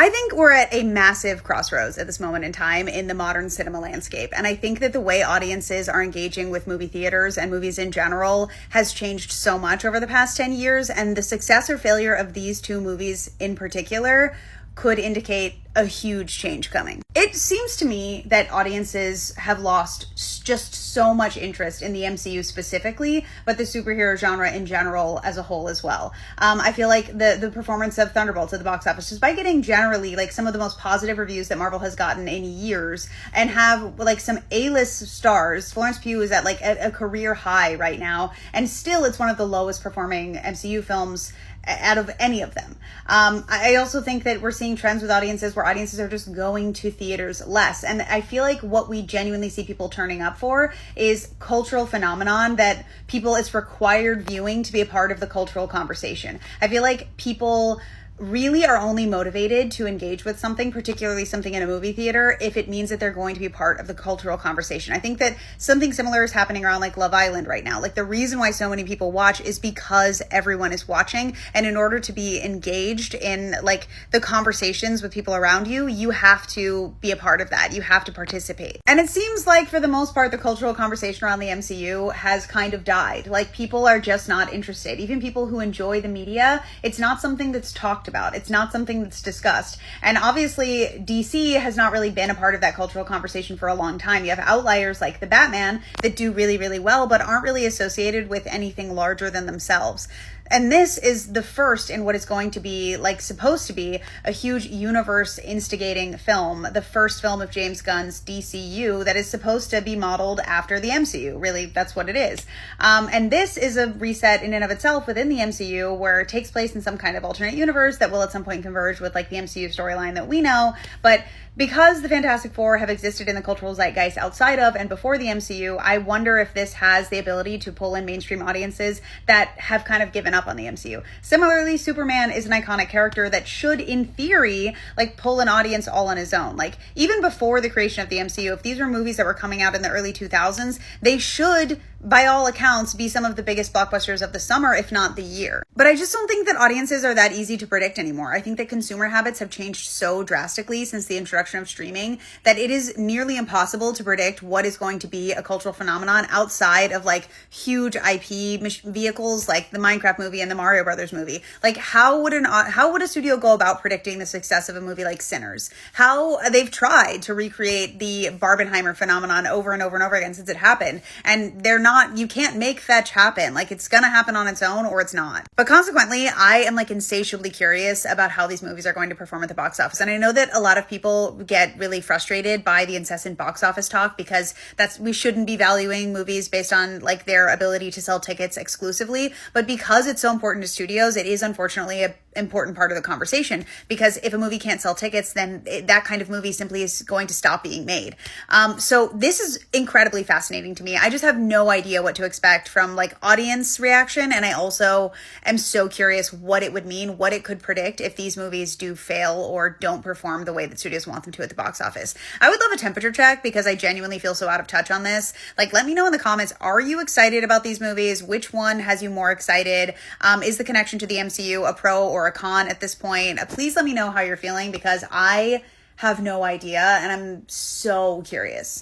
I think we're at a massive crossroads at this moment in time in the modern cinema landscape. And I think that the way audiences are engaging with movie theaters and movies in general has changed so much over the past 10 years. And the success or failure of these two movies in particular could indicate a huge change coming. It seems to me that audiences have lost just so much interest in the MCU specifically, but the superhero genre in general as a whole as well. I feel like the performance of Thunderbolts at the box office, despite getting generally like some of the most positive reviews that Marvel has gotten in years and have like some A-list stars, Florence Pugh is at like a career high right now, and still it's one of the lowest performing MCU films out of any of them. I also think that we're seeing trends with audiences where audiences are just going to theaters less. And I feel like what we genuinely see people turning up for is cultural phenomenon that people, it's required viewing to be a part of the cultural conversation. I feel like people really are only motivated to engage with something, particularly something in a movie theater, if it means that they're going to be part of the cultural conversation. I think that something similar is happening around like Love Island right now. Like the reason why so many people watch is because everyone is watching. And in order to be engaged in like the conversations with people around you, you have to be a part of that. You have to participate. And it seems like for the most part, the cultural conversation around the MCU has kind of died. Like people are just not interested. Even people who enjoy the media, it's not something that's talked about. It's not something that's discussed. And obviously DC has not really been a part of that cultural conversation for a long time. You have outliers like the Batman that do really, really well, but aren't really associated with anything larger than themselves. And this is the first in what is going to be like supposed to be a huge universe instigating film, the first film of James Gunn's DCU that is supposed to be modeled after the MCU. Really, that's what it is. And this is a reset in and of itself within the MCU where it takes place in some kind of alternate universe that will at some point converge with like the MCU storyline that we know. But because the Fantastic Four have existed in the cultural zeitgeist outside of and before the MCU, I wonder if this has the ability to pull in mainstream audiences that have kind of given up on the MCU. Similarly, Superman is an iconic character that should, in theory, like pull an audience all on his own. Like even before the creation of the MCU, if these were movies that were coming out in the early 2000s, they should, by all accounts, be some of the biggest blockbusters of the summer, if not the year. But I just don't think that audiences are that easy to predict anymore. I think that consumer habits have changed so drastically since the introduction of streaming that it is nearly impossible to predict what is going to be a cultural phenomenon outside of like huge IP vehicles like the Minecraft movie and the Mario Brothers movie. Like how would a studio go about predicting the success of a movie like Sinners? How they've tried to recreate the Barbenheimer phenomenon over and over and over again since it happened, and you can't make fetch happen. Like it's gonna happen on its own or it's not. But consequently, I am like insatiably curious about how these movies are going to perform at the box office. And I know that a lot of people get really frustrated by the incessant box office talk because we shouldn't be valuing movies based on like their ability to sell tickets exclusively. But because it's so important to studios, it is unfortunately an important part of the conversation, because if a movie can't sell tickets, then that kind of movie simply is going to stop being made. So this is incredibly fascinating to me. I just have no idea what to expect from like audience reaction. And I also am so curious what it would mean, what it could predict if these movies do fail or don't perform the way that studios want them to at the box office. I would love a temperature check because I genuinely feel so out of touch on this. Like, let me know in the comments, are you excited about these movies? Which one has you more excited? Is the connection to the MCU a pro or a con at this point? Please let me know how you're feeling because I have no idea and I'm so curious.